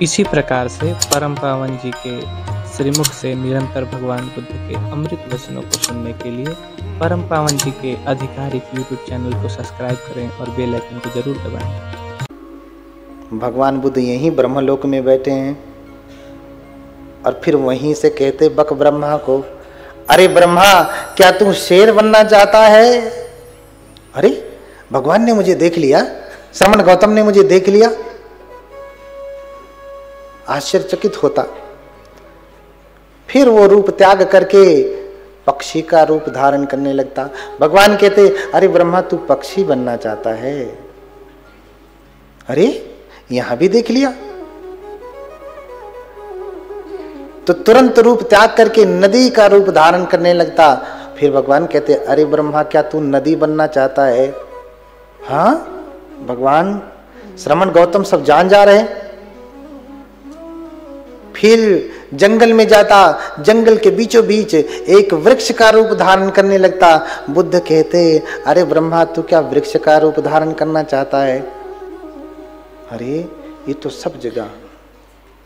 इसी प्रकार से परम पावन जी के श्रीमुख से निरंतर भगवान बुद्ध के अमृत वचनों को सुनने के लिए परम पावन जी के आधिकारिक YouTube चैनल को सब्सक्राइब करें और बेल आइकन को जरूर दबाएं। भगवान बुद्ध यहीं ब्रह्मलोक में बैठे हैं और फिर वहीं से कहते बक ब्रह्मा को, अरे ब्रह्मा क्या तू शेर बनना चाहता है? अरे भगवान ने मुझे देख लिया, श्रमण गौतम ने मुझे देख लिया। आश्चर्यचकित होता, फिर वो रूप त्याग करके पक्षी का रूप धारण करने लगता। भगवान कहते, अरे ब्रह्मा तू पक्षी बनना चाहता है? अरे यहां भी देख लिया। तो तुरंत रूप त्याग करके नदी का रूप धारण करने लगता। फिर भगवान कहते, अरे ब्रह्मा क्या तू नदी बनना चाहता है? हाँ भगवान, श्रमण गौतम सब जान जा रहे। फिर जंगल में जाता, जंगल के बीचों बीच एक वृक्ष का रूप धारण करने लगता। बुद्ध कहते, अरे ब्रह्मा तू क्या वृक्ष का रूप धारण करना चाहता है? अरे ये तो सब जगह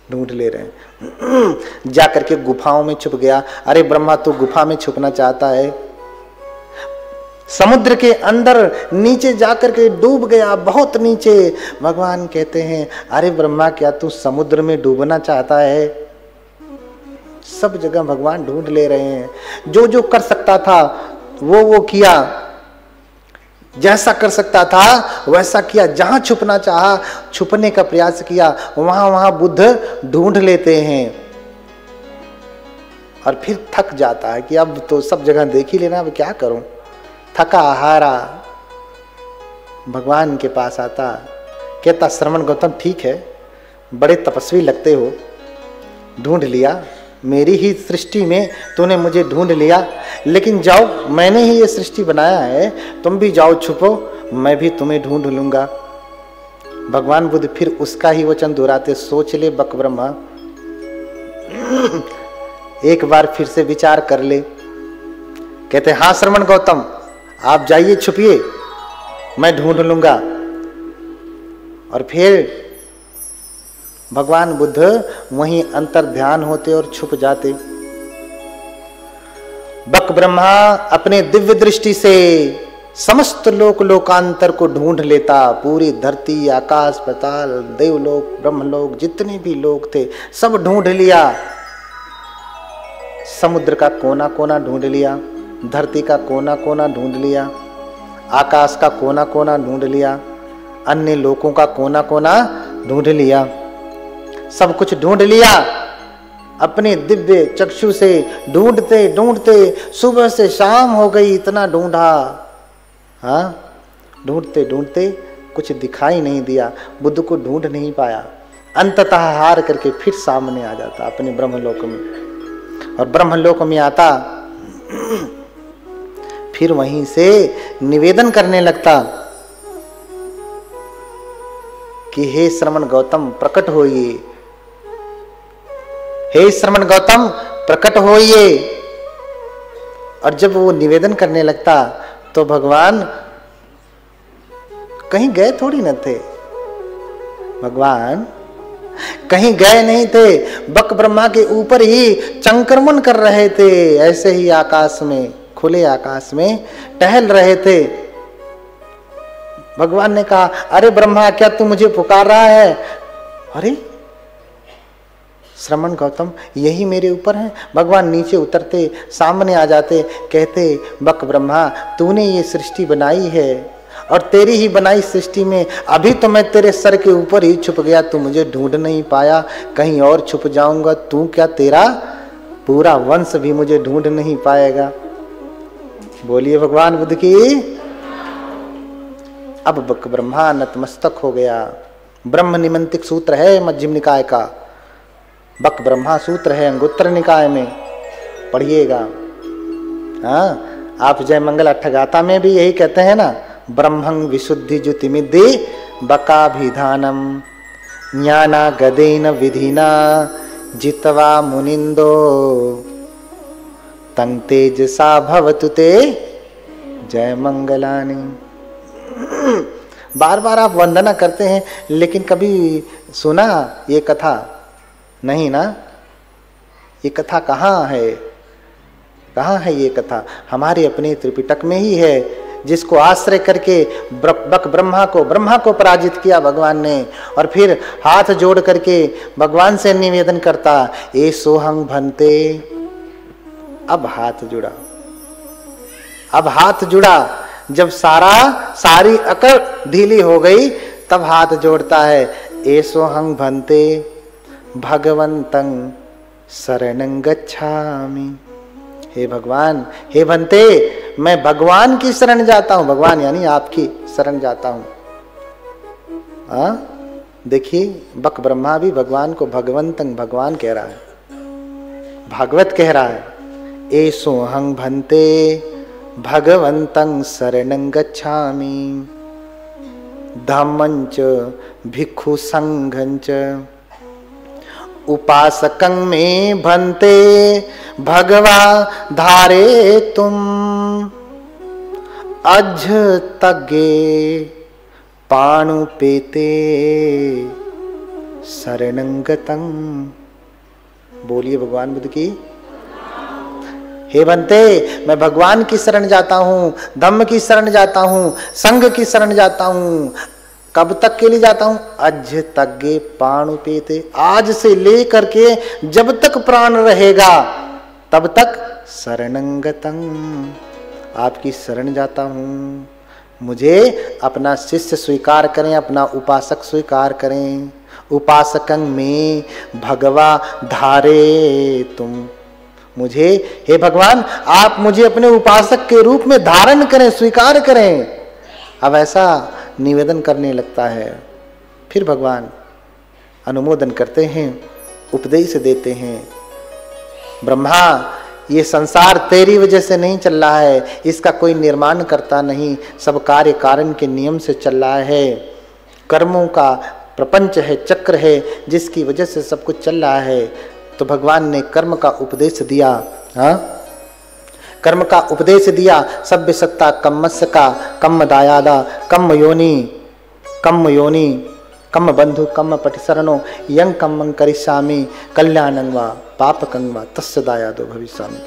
ढूंढ ले रहे हैं। जाकर के गुफाओं में छुप गया। अरे ब्रह्मा तू गुफा में छुपना चाहता है? समुद्र के अंदर नीचे जाकर के डूब गया, बहुत नीचे। भगवान कहते हैं, अरे ब्रह्मा क्या तू समुद्र में डूबना चाहता है? सब जगह भगवान ढूंढ ले रहे हैं। जो जो कर सकता था वो किया, जैसा कर सकता था वैसा किया। जहां छुपना चाहा, छुपने का प्रयास किया, वहां वहां बुद्ध ढूंढ लेते हैं। और फिर थक जाता है कि अब तो सब जगह देख ही लेना, अब क्या करूं। थका हारा भगवान के पास आता, कहता, श्रमण गौतम ठीक है, बड़े तपस्वी लगते हो, ढूंढ लिया, मेरी ही सृष्टि में तूने मुझे ढूंढ लिया, लेकिन जाओ, मैंने ही ये सृष्टि बनाया है, तुम भी जाओ छुपो, मैं भी तुम्हें ढूंढ लूंगा। भगवान बुद्ध फिर उसका ही वचन दोहराते, सोच ले बक ब्रह्मा, एक बार फिर से विचार कर ले। कहते, हाँ श्रमण गौतम आप जाइए, छुपिए, मैं ढूंढ लूंगा। और फिर भगवान बुद्ध वहीं अंतर ध्यान होते और छुप जाते। बक ब्रह्मा अपने दिव्य दृष्टि से समस्त लोक लोकांतर को ढूंढ लेता। पूरी धरती, आकाश, पाताल, देवलोक, ब्रह्मलोक, जितने भी लोग थे सब ढूंढ लिया। समुद्र का कोना कोना ढूंढ लिया, धरती का कोना कोना ढूंढ लिया, आकाश का कोना कोना ढूंढ लिया, अन्य लोकों का कोना कोना ढूंढ लिया, सब कुछ ढूंढ लिया। अपने दिव्य चक्षु से ढूंढते ढूंढते सुबह से शाम हो गई, इतना ढूंढा, हाँ ढूंढते ढूंढते कुछ दिखाई नहीं दिया, बुद्ध को ढूंढ नहीं पाया। अंततः हार करके फिर सामने आ जाता अपने ब्रह्मलोक में। और ब्रह्मलोक में आता, फिर वहीं से निवेदन करने लगता कि हे श्रमण गौतम प्रकट होइए, हे श्रमण गौतम प्रकट होइए। और जब वो निवेदन करने लगता तो भगवान कहीं गए थोड़ी न थे, भगवान कहीं गए नहीं थे, बक ब्रह्मा के ऊपर ही चंक्रमण कर रहे थे। ऐसे ही आकाश में, खुले आकाश में टहल रहे थे। भगवान ने कहा, अरे ब्रह्मा क्या तू मुझे पुकार रहा है? अरे श्रमण गौतम यही मेरे ऊपर है। भगवान नीचे उतरते, सामने आ जाते, कहते, बक ब्रह्मा तूने ये सृष्टि बनाई है और तेरी ही बनाई सृष्टि में अभी तो मैं तेरे सर के ऊपर ही छुप गया, तू मुझे ढूंढ नहीं पाया, कहीं और छुप जाऊंगा, तू क्या तेरा पूरा वंश भी मुझे ढूंढ नहीं पाएगा। बोलिए भगवान बुद्ध की। अब बक ब्रह्मा नतमस्तक हो गया। ब्रह्म निमंत्रिक सूत्र है मध्यम निकाय का, बक ब्रह्मा सूत्र है अंगुत्तर निकाय में, पढ़िएगा। हाँ, आप जय मंगल अट्ठगाथा में भी यही कहते हैं ना, ब्रह्मं विशुद्धि ज्योतिमिद्धि बकाभिधानम ज्ञाना गदेन विधिना जित्वा मुनिंदो तं तेजसा भवतु ते जय मंगलानि। बार बार आप वंदना करते हैं, लेकिन कभी सुना ये कथा नहीं ना? ये कथा कहाँ है? कहाँ है ये कथा? हमारे अपने त्रिपिटक में ही है, जिसको आश्रय करके ब्रह्मा को पराजित किया भगवान ने, और फिर हाथ जोड़ करके भगवान से निवेदन करता, ए सोहंग भंते। अब हाथ जुड़ा, जब सारी अकड़ ढीली हो गई, तब हाथ जोड़ता है, ए सोहंग भंते भगवंतं शरणं गच्छामि। हे भगवान, हे भंते, मैं भगवान की शरण जाता हूं। भगवान यानी आपकी शरण जाता हूं। देखिए, बक ब्रह्मा भी भगवान को भगवंतं भगवान कह रहा है, भागवत कह रहा है, ए सोहं भंते भगवंतं शरणं गच्छामि धम्मंच भिक्षु संघंच उपासकं में भंते भगवा धारे तुम अज तगे पाणुपेते शरणं गतं। बोलिए भगवान बुद्ध की। हे भंते, मैं भगवान की शरण जाता हूँ, धम्म की शरण जाता हूँ, संघ की शरण जाता हूँ। कब तक के लिए जाता हूँ? अज तग्गे पाणुपेते, आज से लेकर के जब तक प्राण रहेगा तब तक शरणं गतं, आपकी शरण जाता हूँ। मुझे अपना शिष्य स्वीकार करें, अपना उपासक स्वीकार करें। उपासकं में भगवा धारे तुम, मुझे, हे भगवान, आप मुझे अपने उपासक के रूप में धारण करें, स्वीकार करें। अब ऐसा निवेदन करने लगता है, फिर भगवान अनुमोदन करते हैं, उपदेश देते हैं, ब्रह्मा, ये संसार तेरी वजह से नहीं चल रहा है, इसका कोई निर्माण करता नहीं, सब कार्य कारण के नियम से चल रहा है। कर्मों का प्रपंच है, चक्र है, जिसकी वजह से सब कुछ चल रहा है। तो भगवान ने कर्म का उपदेश दिया। कर्म का उपदेश दिया। सभ्य सत्ता कम्मस्य का कम्म दायादा कम्म योनि कम्म बंधु कम्म पटिशरणो यं कम्मं करिष्यामि कल्याणं वा पापकं वा तस्य दायादो भविष्यामि।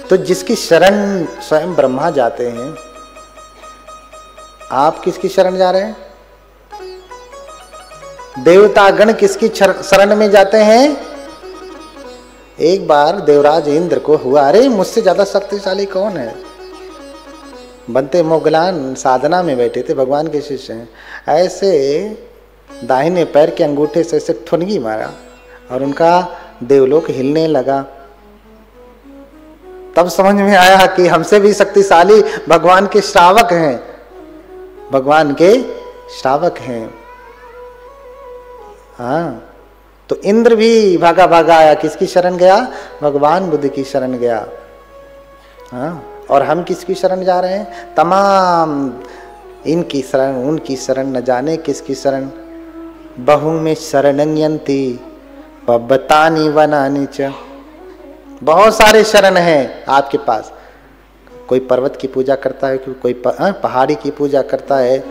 तो जिसकी शरण स्वयं ब्रह्मा जाते हैं, आप किसकी शरण जा रहे हैं? देवता गण किसकी शरण में जाते हैं? एक बार देवराज इंद्र को हुआ, अरे मुझसे ज्यादा शक्तिशाली कौन है? बनते मोगलान साधना में बैठे थे, भगवान के शिष्य हैं, ऐसे दाहिने पैर के अंगूठे से ऐसे ठुनगी मारा और उनका देवलोक हिलने लगा। तब समझ में आया कि हमसे भी शक्तिशाली भगवान के श्रावक हैं, भगवान के श्रावक हैं। हाँ, तो इंद्र भी भागा भागा आया, किसकी शरण गया? भगवान बुद्ध की शरण गया। हाँ, और हम किसकी शरण जा रहे हैं? तमाम इनकी शरण, उनकी शरण, न जाने किसकी शरण। बहु में शरणं यन्ति पब्बतानि वनानि च। बहुत सारे शरण हैं आपके पास। कोई पर्वत की पूजा करता है, कोई पहाड़ी की पूजा करता है,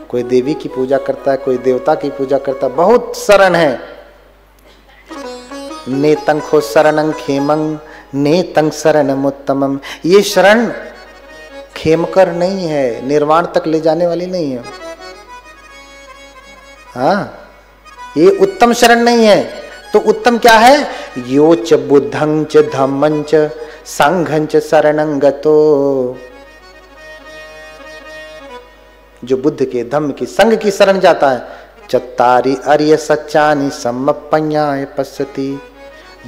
कोई देवी की पूजा करता है, कोई देवता की पूजा करता है, बहुत शरण है। नेतं खो शरणं खेमं नेतं शरणमुत्तमम्। ये शरण खेमकर नहीं है, निर्वाण तक ले जाने वाली नहीं है। हाँ, ये उत्तम शरण नहीं है। तो उत्तम क्या है? यो च बुद्धं च धम्मं च संघं च शरणं गतो। जो बुद्ध के, धम्म की, संघ की शरण जाता है। चत्तारि अर्य सच्चानि सम्मप्पन्याय पश्यति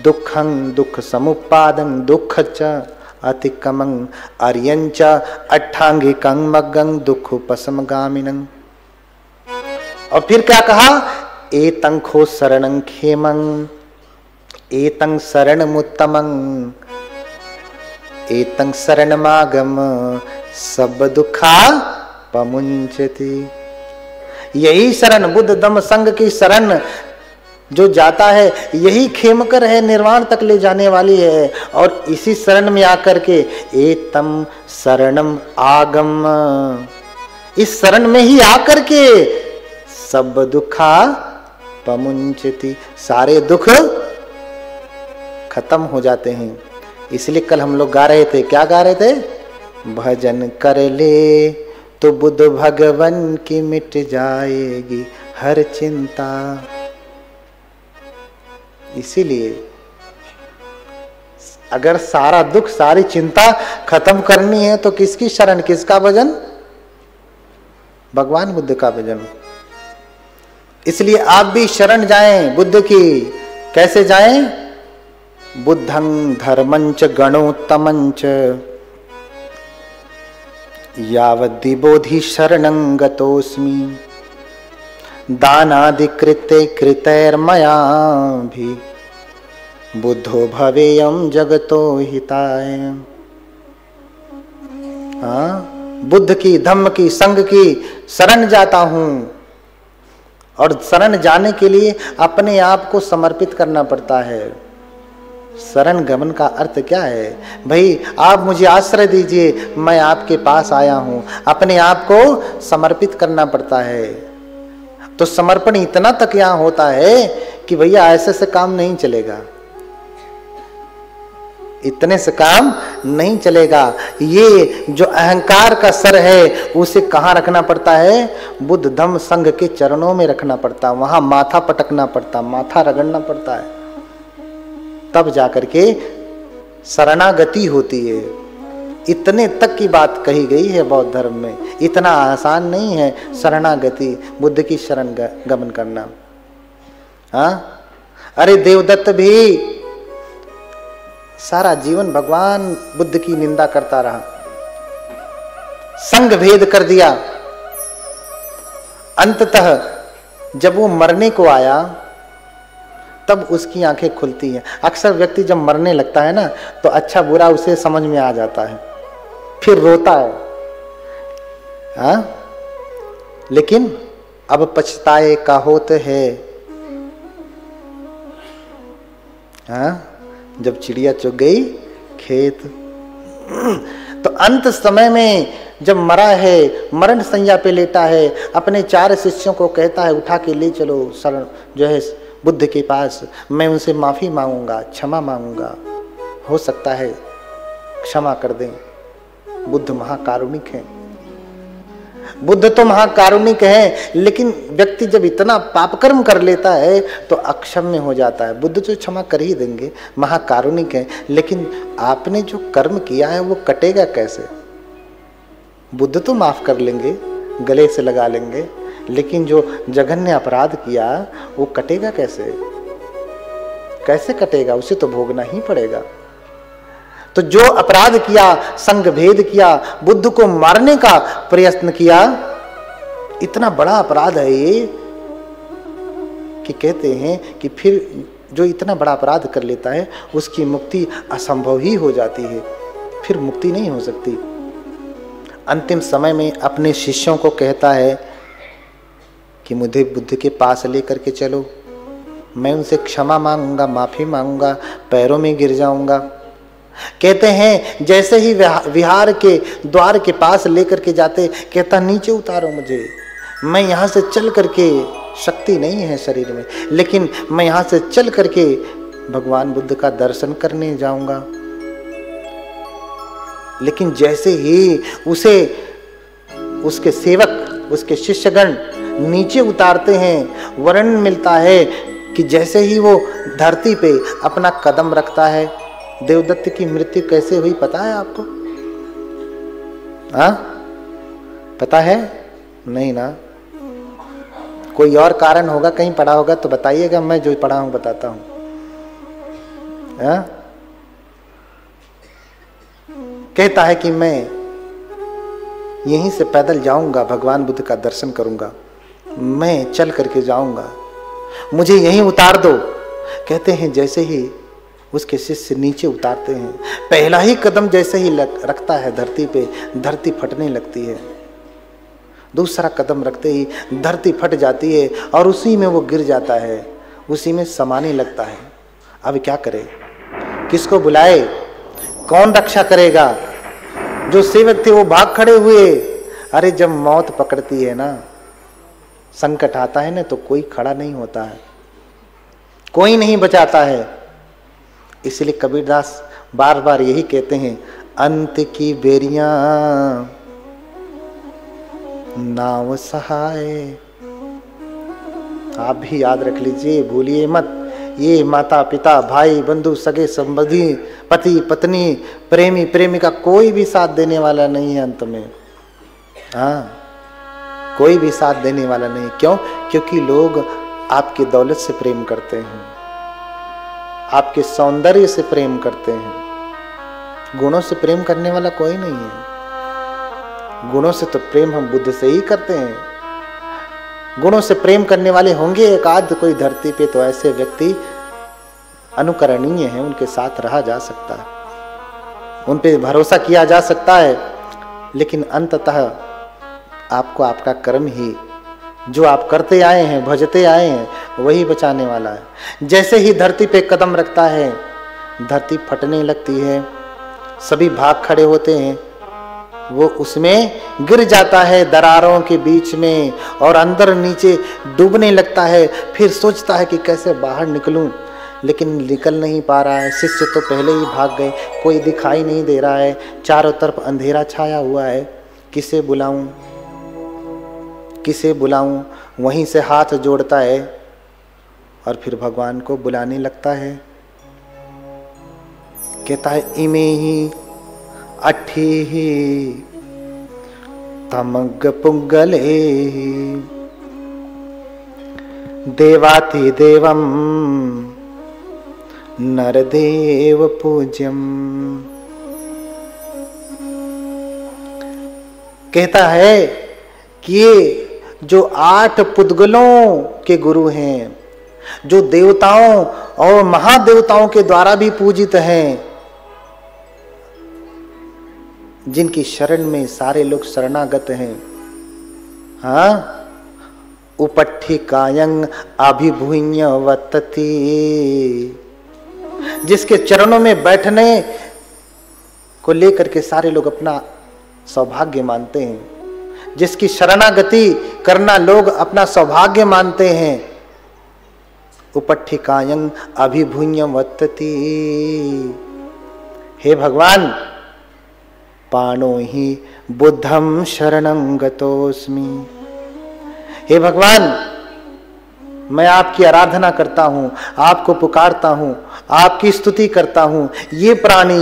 दुःखं दुःख समुत्पादं दुःख च अतिक्रमं अर्यं च अट्ठांगिकं मग्गं दुःखोपशमगामिनं। और फिर क्या कहा? एतं खो शरणं खेमं एतं शरणमुत्तमं एतं शरणमागम सब दुखा पमुंचति। यही शरण, बुद्ध धम्म संघ की शरण जो जाता है, यही खेमकर है, निर्वाण तक ले जाने वाली है। और इसी शरण में आकर के एतम शरणम आगम, इस शरण में ही आकर के सब दुखा पमुंचति, सारे दुख खत्म हो जाते हैं। इसलिए कल हम लोग गा रहे थे, क्या गा रहे थे? भजन कर ले तो बुद्ध भगवन की मिट जाएगी हर चिंता। इसीलिए अगर सारा दुख सारी चिंता खत्म करनी है तो किसकी शरण, किसका भजन? भगवान बुद्ध का भजन। इसलिए आप भी शरण जाएं बुद्ध की। कैसे जाएं? बुद्धं धर्मंच गणोत्तमंच यावद्दि बोधि शरणं गतोऽस्मि दानादि कृते कृतैर्मया भी बुद्धो भवेयं जगतो हिताय। बुद्ध की, धम्म की, संघ की शरण जाता हूं। और शरण जाने के लिए अपने आप को समर्पित करना पड़ता है। शरण गमन का अर्थ क्या है? भाई आप मुझे आश्रय दीजिए, मैं आपके पास आया हूं। अपने आप को समर्पित करना पड़ता है। तो समर्पण इतना तक यहां होता है कि भैया ऐसे से काम नहीं चलेगा, इतने से काम नहीं चलेगा। ये जो अहंकार का सर है उसे कहाँ रखना पड़ता है? बुद्ध धम्म संघ के चरणों में रखना पड़ता, वहां माथा पटकना पड़ता, माथा रगड़ना पड़ता है, तब जाकर के शरणागति होती है। इतने तक की बात कही गई है बौद्ध धर्म में। इतना आसान नहीं है शरणागति, बुद्ध की शरण गमन करना। हाँ, अरे देवदत्त भी सारा जीवन भगवान बुद्ध की निंदा करता रहा, संग भेद कर दिया। अंततः जब वो मरने को आया तब उसकी आंखें खुलती हैं। अक्सर व्यक्ति जब मरने लगता है ना तो अच्छा बुरा उसे समझ में आ जाता है, फिर रोता है। हाँ? लेकिन अब पछताए का होत है। हाँ? जब चिड़िया चुग गई खेत। तो अंत समय में जब मरा है, मरण संज्ञा पे लेटा है, अपने 4 शिष्यों को कहता है उठा के ले चलो शरण जो है बुद्ध के पास, मैं उनसे माफी मांगूंगा, क्षमा मांगूंगा, हो सकता है क्षमा कर दें। बुद्ध महाकारुणिक है। बुद्ध तो महाकारुणिक है, लेकिन व्यक्ति जब इतना पापकर्म कर लेता है तो अक्षम्य हो जाता है। बुद्ध तो क्षमा कर ही देंगे, महाकारुणिक है, लेकिन आपने जो कर्म किया है वो कटेगा कैसे? बुद्ध तो माफ कर लेंगे, गले से लगा लेंगे, लेकिन जो जघन्य अपराध किया वो कटेगा कैसे? कैसे कटेगा? उसे तो भोगना ही पड़ेगा। तो जो अपराध किया, संग भेद किया, बुद्ध को मारने का प्रयत्न किया, इतना बड़ा अपराध है ये कि कहते हैं कि फिर जो इतना बड़ा अपराध कर लेता है उसकी मुक्ति असंभव ही हो जाती है, फिर मुक्ति नहीं हो सकती। अंतिम समय में अपने शिष्यों को कहता है कि मुझे बुद्ध के पास लेकर के चलो, मैं उनसे क्षमा मांगूंगा, माफी मांगूंगा, पैरों में गिर जाऊंगा। कहते हैं जैसे ही विहार के द्वार के पास लेकर के जाते, कहता नीचे उतारो मुझे, मैं यहाँ से चल करके, शक्ति नहीं है शरीर में, लेकिन मैं यहाँ से चल करके भगवान बुद्ध का दर्शन करने जाऊंगा। लेकिन जैसे ही उसे उसके सेवक, उसके शिष्यगण नीचे उतारते हैं, वर्णन मिलता है कि जैसे ही वो धरती पे अपना कदम रखता है, देवदत्त की मृत्यु कैसे हुई पता है आपको? हाँ, पता है? नहीं ना? कोई और कारण होगा, कहीं पढ़ा होगा तो बताइएगा, मैं जो पढ़ा हूं बताता हूं। हाँ? कहता है कि मैं यहीं से पैदल जाऊंगा, भगवान बुद्ध का दर्शन करूंगा, मैं चल करके जाऊंगा, मुझे यहीं उतार दो। कहते हैं जैसे ही उसके शिष्य नीचे उतारते हैं, पहला ही कदम जैसे ही रखता है धरती पे, धरती फटने लगती है। दूसरा कदम रखते ही धरती फट जाती है और उसी में वो गिर जाता है, उसी में समाने लगता है। अब क्या करे? किसको बुलाए? कौन रक्षा करेगा? जो सेवक थे वो भाग खड़े हुए, अरे जब मौत पकड़ती है ना, संकट आता है ना, तो कोई खड़ा नहीं होता है, कोई नहीं बचाता है। इसलिए कबीरदास बार बार यही कहते हैं, अंत की बेरियां नाव सहाय। आप भी याद रख लीजिए, भूलिए मत, ये माता पिता भाई बंधु सगे संबंधी पति पत्नी प्रेमी प्रेमिका कोई भी साथ देने वाला नहीं है अंत में। हाँ, कोई भी साथ देने वाला नहीं। क्यों? क्योंकि लोग आपकी दौलत से प्रेम करते हैं, आपके सौंदर्य से प्रेम करते हैं। गुणों से प्रेम करने वाला कोई नहीं है। गुणों से तो प्रेम हम बुद्ध से ही करते हैं। गुणों से प्रेम करने वाले होंगे एक आध कोई धरती पे, तो ऐसे व्यक्ति अनुकरणीय हैं, उनके साथ रहा जा सकता है, उन पे भरोसा किया जा सकता है। लेकिन अंततः आपको आपका कर्म ही, जो आप करते आए हैं, भजते आए हैं, वही बचाने वाला है। जैसे ही धरती पे कदम रखता है, धरती फटने लगती है, सभी भाग खड़े होते हैं, वो उसमें गिर जाता है दरारों के बीच में और अंदर नीचे डूबने लगता है। फिर सोचता है कि कैसे बाहर निकलूं, लेकिन निकल नहीं पा रहा है। शिष्य तो पहले ही भाग गए, कोई दिखाई नहीं दे रहा है, चारों तरफ अंधेरा छाया हुआ है। किसे बुलाऊं, किसे बुलाऊं? वहीं से हाथ जोड़ता है और फिर भगवान को बुलाने लगता है। कहता है, इमे ही अठी ही तमग पुंगले देवाति देवम नरदेव पूज्यम। कहता है कि ये जो 8 पुद्गलों के गुरु हैं, जो देवताओं और महादेवताओं के द्वारा भी पूजित हैं, जिनकी शरण में सारे लोग शरणागत हैं, हाँ, उपट्ठिकायं अभिभूय वतति, जिसके चरणों में बैठने को लेकर के सारे लोग अपना सौभाग्य मानते हैं, जिसकी शरणागति करना लोग अपना सौभाग्य मानते हैं। उपट्ठिकायं अभिभूय वतति। हे भगवान, पाणो ही बुद्धम शरणं गतोस्मि। हे भगवान, मैं आपकी आराधना करता हूं, आपको पुकारता हूं, आपकी स्तुति करता हूं। ये प्राणी,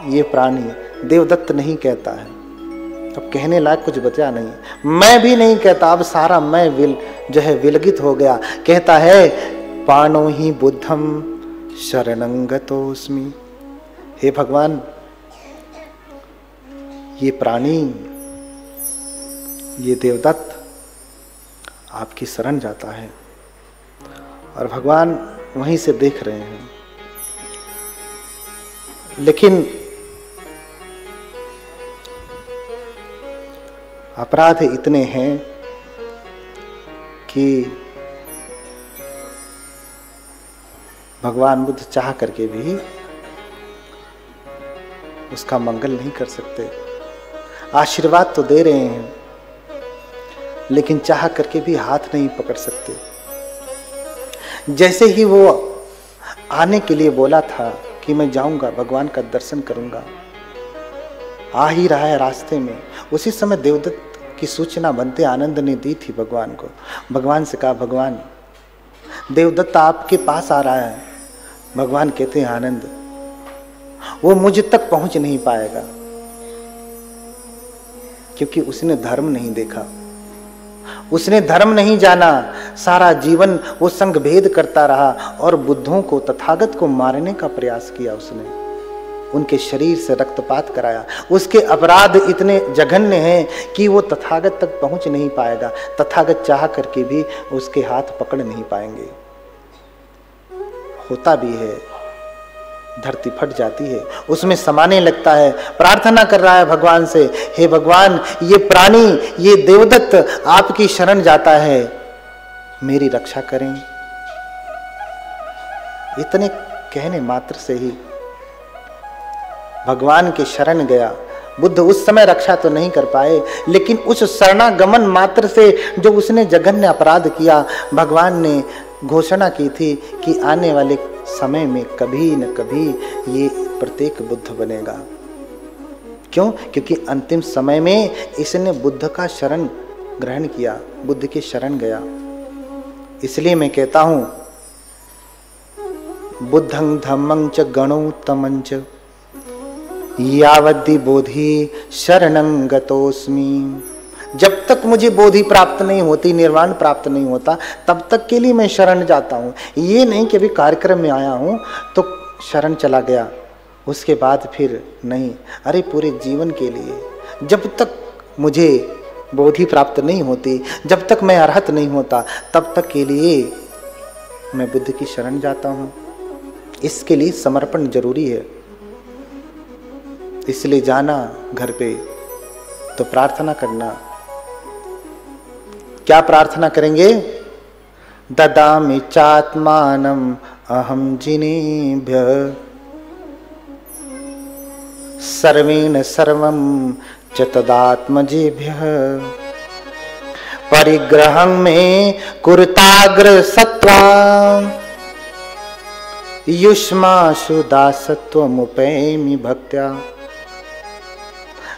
ये प्राणी देवदत्त नहीं कहता है, अब कहने लायक कुछ बचा नहीं। मैं भी नहीं कहता, अब सारा मैं जो है विलगित हो गया। कहता है, पाणो ही बुद्धम शरणं गतोस्मि। हे भगवान, ये प्राणी, ये देवदत्त आपकी शरण जाता है। और भगवान वहीं से देख रहे हैं, लेकिन अपराध इतने हैं कि भगवान बुद्ध चाह करके भी उसका मंगल नहीं कर सकते। आशीर्वाद तो दे रहे हैं, लेकिन चाह करके भी हाथ नहीं पकड़ सकते। जैसे ही वो आने के लिए बोला था कि मैं जाऊंगा, भगवान का दर्शन करूंगा, आ ही रहा है रास्ते में, उसी समय देवदत्त की सूचना बनते आनंद ने दी थी भगवान को। भगवान से कहा, भगवान, देवदत्त आपके पास आ रहा है। भगवान कहते हैं, आनंद, वो मुझ तक पहुंच नहीं पाएगा, क्योंकि उसने धर्म नहीं देखा, उसने धर्म नहीं जाना। सारा जीवन वो संग भेद करता रहा और बुद्धों को, तथागत को मारने का प्रयास किया उसने, उनके शरीर से रक्तपात कराया। उसके अपराध इतने जघन्य हैं कि वो तथागत तक पहुंच नहीं पाएगा। तथागत चाह करके भी उसके हाथ पकड़ नहीं पाएंगे। होता भी है, धरती फट जाती है, उसमें समाने लगता है। प्रार्थना कर रहा है भगवान से, हे भगवान, ये प्राणी, ये देवदत्त आपकी शरण जाता है, मेरी रक्षा करें। इतने कहने मात्र से ही भगवान के शरण गया। बुद्ध उस समय रक्षा तो नहीं कर पाए, लेकिन उस शरणागमन मात्र से जो उसने जघन्य अपराध किया, भगवान ने घोषणा की थी कि आने वाले समय में कभी न कभी ये प्रत्येक बुद्ध बनेगा। क्यों? क्योंकि अंतिम समय में इसने बुद्ध का शरण ग्रहण किया, बुद्ध की शरण गया। इसलिए मैं कहता हूं, बुद्धं धम्मं च गणोत्तमं च यावद्दि बोधि शरणं गतोस्मि। जब तक मुझे बोधि प्राप्त नहीं होती, निर्वाण प्राप्त नहीं होता, तब तक के लिए मैं शरण जाता हूँ। ये नहीं कि अभी कार्यक्रम में आया हूँ तो शरण चला गया, उसके बाद फिर नहीं। अरे पूरे जीवन के लिए, जब तक मुझे बोधि प्राप्त नहीं होती, जब तक मैं अरहत नहीं होता, तब तक के लिए मैं बुद्ध की शरण जाता हूँ। इसके लिए समर्पण जरूरी है। इसलिए जाना घर पे तो प्रार्थना करना। क्या प्रार्थना करेंगे? ददामि चात्मानम अहम जिनेभ्य सर्वेण सर्वं च तदात्मजेभ्यः परिग्रहं मे कुरुताग्र सत्वा युष्माशु दासत्वमुपैमि भक्त्या।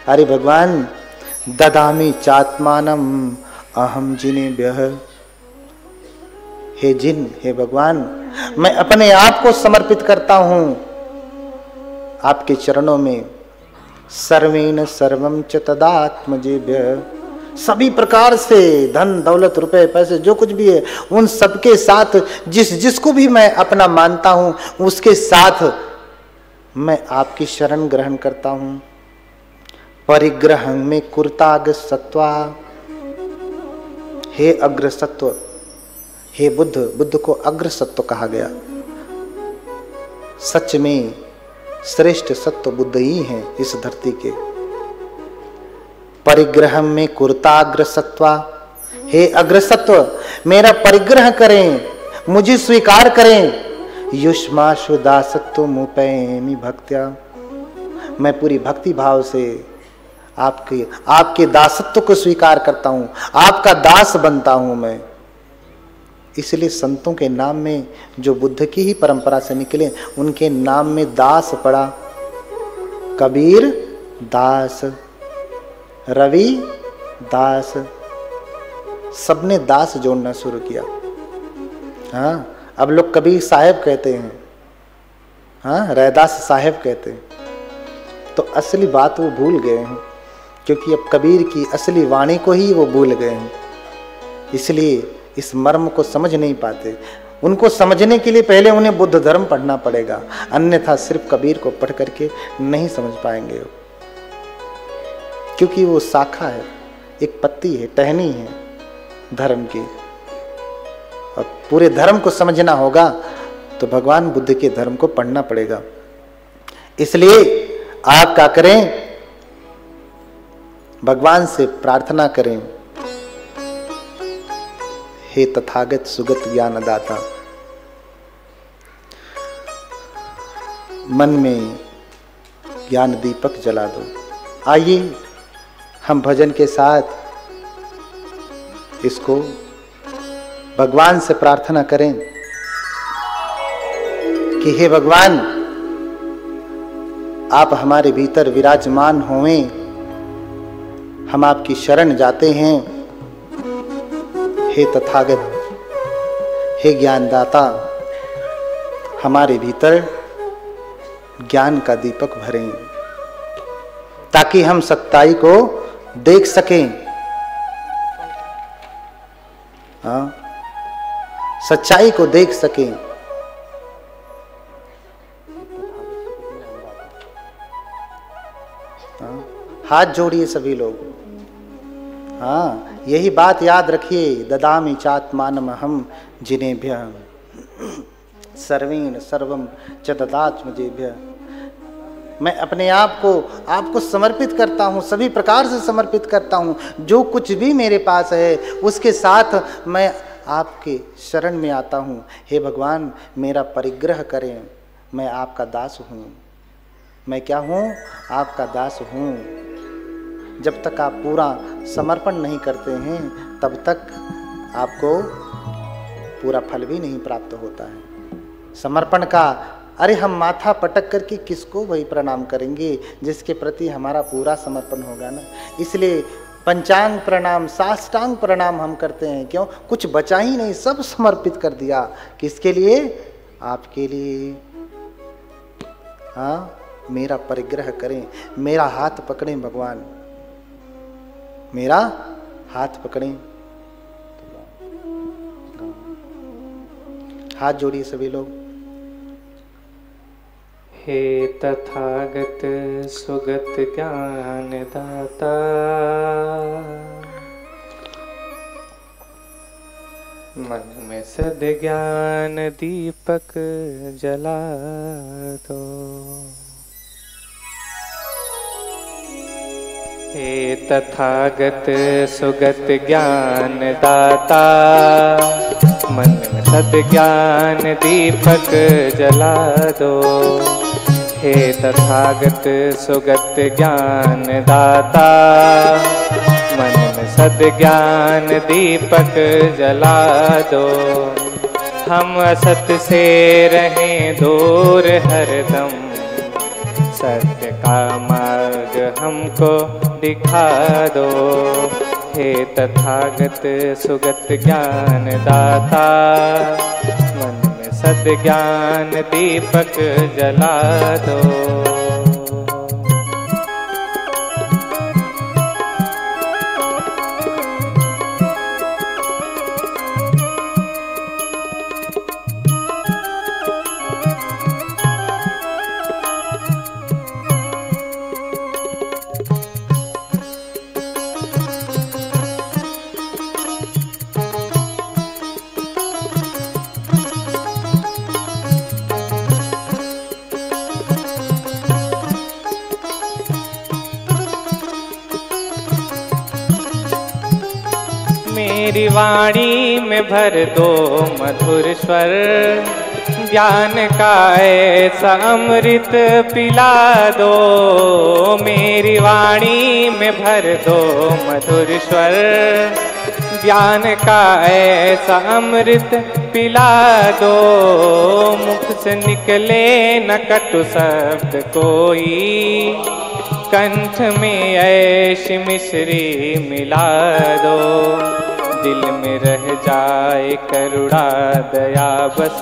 अरे भगवान, ददामि चात्मानम अहम जिनेभ्यः, हे जिन, हे भगवान, मैं अपने आप को समर्पित करता हूं आपके चरणों में। सर्वेण सर्वं च तदात्मजेभ्यः, सभी प्रकार से, धन दौलत रुपए पैसे जो कुछ भी है, उन सबके साथ जिसको भी मैं अपना मानता हूं, उसके साथ मैं आपकी शरण ग्रहण करता हूं। परिग्रहं में कुरुताग्र सत्वा, हे अग्र सत्व, हे बुद्ध, बुद्ध को अग्र सत्व कहा गया। सच में श्रेष्ठ सत्व बुद्ध ही हैं इस धरती के। परिग्रह में कुरुताग्र सत्वा, हे अग्र सत्व, मेरा परिग्रह करें, मुझे स्वीकार करें। युष्माशु दासत्व मुपैमि भक्त्या, मैं पूरी भक्ति भाव से आपके दासत्व को स्वीकार करता हूं, आपका दास बनता हूं मैं। इसलिए संतों के नाम में, जो बुद्ध की ही परंपरा से निकले, उनके नाम में दास पड़ा। कबीर दास, रवि दास, सबने दास जोड़ना शुरू किया। हाँ, अब लोग कबीर साहेब कहते हैं, हाँ, रैदास साहेब कहते हैं। तो असली बात वो भूल गए हैं, क्योंकि अब कबीर की असली वाणी को ही वो भूल गए हैं। इसलिए इस मर्म को समझ नहीं पाते। उनको समझने के लिए पहले उन्हें बुद्ध धर्म पढ़ना पड़ेगा, अन्यथा सिर्फ कबीर को पढ़ करके नहीं समझ पाएंगे। क्योंकि वो शाखा है, एक पत्ती है, टहनी है धर्म की। और पूरे धर्म को समझना होगा तो भगवान बुद्ध के धर्म को पढ़ना पड़ेगा। इसलिए आप क्या करें? भगवान से प्रार्थना करें, हे तथागत सुगत ज्ञानदाता, मन में ज्ञान दीपक जला दो। आइए हम भजन के साथ इसको भगवान से प्रार्थना करें कि हे भगवान, आप हमारे भीतर विराजमान होवें, हम आपकी शरण जाते हैं। हे तथागत, हे ज्ञानदाता, हमारे भीतर ज्ञान का दीपक भरें, ताकि हम सच्चाई को देख सकें। हाँ, सच्चाई को देख सकें। हाँ, हाथ जोड़िए सभी लोग। हाँ, यही बात याद रखिए, ददामि चात्मानमहं जिनेभ्यः सर्वेण सर्वं च तदात्मजेभ्यः। मैं अपने आप को आपको समर्पित करता हूँ, सभी प्रकार से समर्पित करता हूँ। जो कुछ भी मेरे पास है उसके साथ मैं आपके शरण में आता हूँ। हे भगवान, मेरा परिग्रह करें, मैं आपका दास हूँ। मैं क्या हूँ? आपका दास हूँ। जब तक आप पूरा समर्पण नहीं करते हैं तब तक आपको पूरा फल भी नहीं प्राप्त होता है। समर्पण का, अरे हम माथा पटक करके किसको वही प्रणाम करेंगे जिसके प्रति हमारा पूरा समर्पण होगा ना। इसलिए पंचांग प्रणाम, साष्टांग प्रणाम हम करते हैं। क्यों? कुछ बचा ही नहीं, सब समर्पित कर दिया। किसके लिए? आपके लिए। हाँ, मेरा परिग्रह करें, मेरा हाथ पकड़ें भगवान, मेरा हाथ पकड़ें। हाथ जोड़िए सभी लोग। हे तथागत सुगत ज्ञान दाता, मन में सद्ज्ञान दीपक जला दो। हे तथागत सुगत ज्ञान दाता, मन में सद्ज्ञान दीपक जला दो। हे तथागत सुगत ज्ञान दाता, मन में सद्ज्ञान दीपक जला दो। हम असत से रहें दूर हरदम, सत्य का मार्ग हमको दिखा दो। हे तथागत सुगत ज्ञान दाता, मन में सद्ज्ञान दीपक जला दो। मेरी वाणी में भर दो मधुर स्वर, ज्ञान का ऐसा अमृत पिला दो। मेरी वाणी में भर दो मधुर स्वर, ज्ञान का ऐसा अमृत पिला दो। मुख से निकले न कटु शब्द कोई, कंठ में ऐशी मिश्री मिला दो। दिल में रह जाए करुणा दया बस,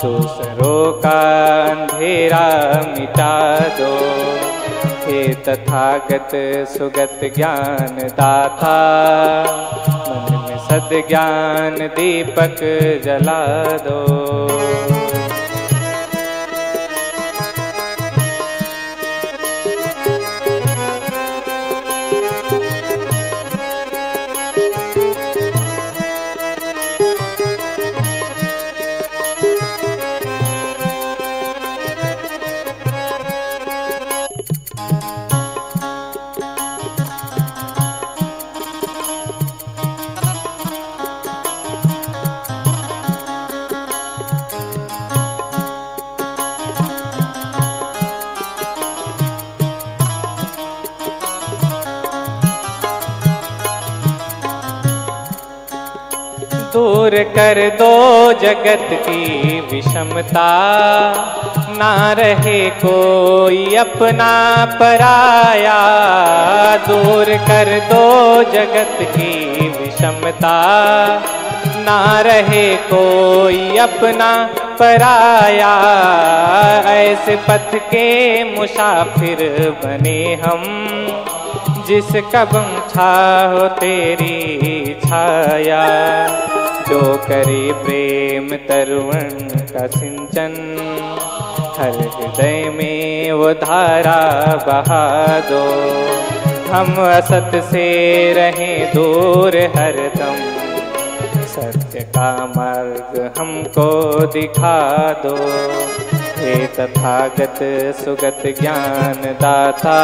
दूसरों का अंधेरा मिटा दो। हे तथागत सुगत ज्ञान दाता, मन में सद्ज्ञान दीपक जला दो। दूर कर दो जगत की विषमता, ना रहे कोई अपना पराया। दूर कर दो जगत की विषमता, ना रहे कोई अपना पराया। ऐसे पथ के मुसाफिर बने हम, जिस कदम छाओ तेरी छाया। जो करे प्रेम तरुण का सिंचन, हर हृदय में वो धारा बहा दो। हम असत से रहें दूर हरदम, सत्य का मार्ग हमको दिखा दो। हे तथागत सुगत ज्ञान दाता,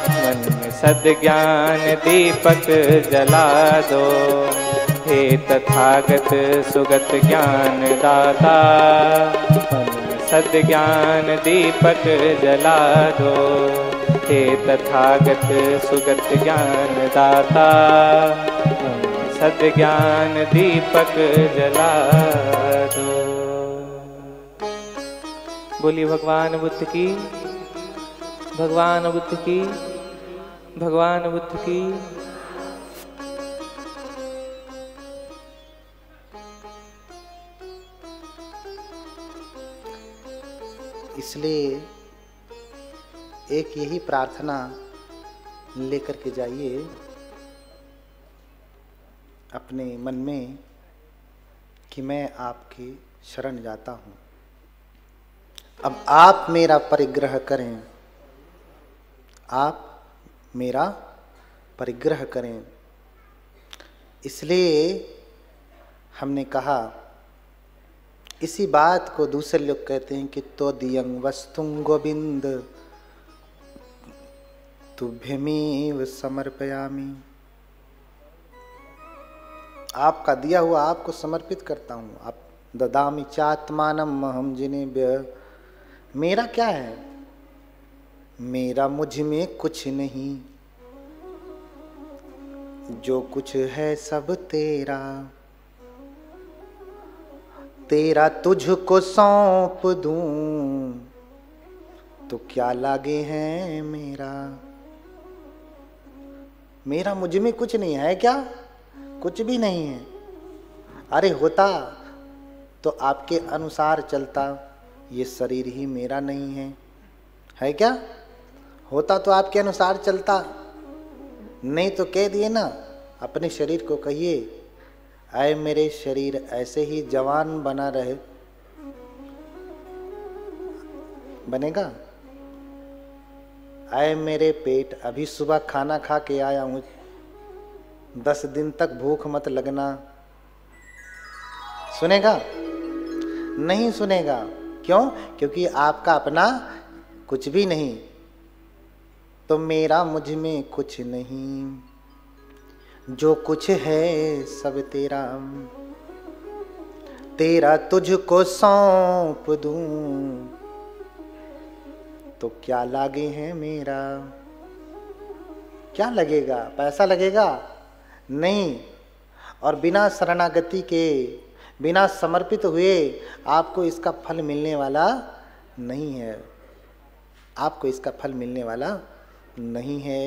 मन में सद्ज्ञान दीपक जला दो। हे तथागत सुगत ज्ञान दाता, मन में सद्ज्ञान दीपक जला दो। हे तथागत सुगत ज्ञान दाता, सत्य ज्ञान दीपक जला दो। बोलिए भगवान बुद्ध की, भगवान बुद्ध की, भगवान बुद्ध की। इसलिए एक यही प्रार्थना लेकर के जाइए अपने मन में कि मैं आपकी शरण जाता हूँ, अब आप मेरा परिग्रह करें, आप मेरा परिग्रह करें। इसलिए हमने कहा, इसी बात को दूसरे लोग कहते हैं कि तो दियं वस्तुं गोविंद तुभ्यमेव समर्पयामि, आपका दिया हुआ आपको समर्पित करता हूँ। आप ददामि चात्मानम् अहं जिनेभ्यः, मेरा क्या है, मेरा मुझ में कुछ नहीं, जो कुछ है सब तेरा, तेरा तुझको सौंप दूं तो क्या लागे है मेरा। मेरा मुझ में कुछ नहीं है, क्या कुछ भी नहीं है। अरे होता तो आपके अनुसार चलता, ये शरीर ही मेरा नहीं है क्या? होता तो आपके अनुसार चलता, नहीं तो कह दिए ना, अपने शरीर को कहिए, आए मेरे शरीर ऐसे ही जवान बना रहे, बनेगा? आए मेरे पेट, अभी सुबह खाना खा के आया हूँ, 10 दिन तक भूख मत लगना, सुनेगा? नहीं सुनेगा। क्यों? क्योंकि आपका अपना कुछ भी नहीं। तो मेरा मुझ में कुछ नहीं, जो कुछ है सब तेरा, तेरा तुझको सौंप दूं तो क्या लागे है मेरा। क्या लगेगा? पैसा लगेगा? नहीं। और बिना शरणागति के, बिना समर्पित हुए आपको इसका फल मिलने वाला नहीं है, आपको इसका फल मिलने वाला नहीं है।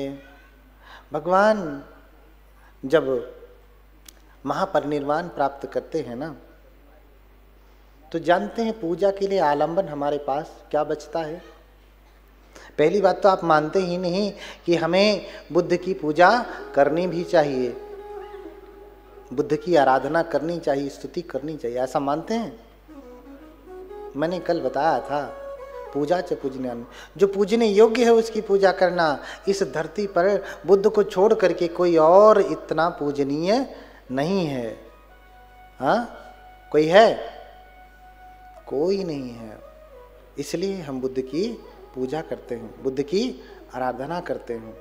भगवान जब महापरिनिर्वाण प्राप्त करते हैं ना, तो जानते हैं पूजा के लिए आलंबन हमारे पास क्या बचता है। पहली बात तो आप मानते ही नहीं कि हमें बुद्ध की पूजा करनी भी चाहिए, बुद्ध की आराधना करनी चाहिए, स्तुति करनी चाहिए, ऐसा मानते हैं? मैंने कल बताया था, पूजा च पूजनीय, जो पूजने योग्य है उसकी पूजा करना। इस धरती पर बुद्ध को छोड़ करके कोई और इतना पूजनीय नहीं है। हाँ, कोई है? कोई नहीं है। इसलिए हम बुद्ध की पूजा करते हैं, बुद्ध की आराधना करते हैं।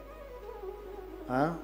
हाँ।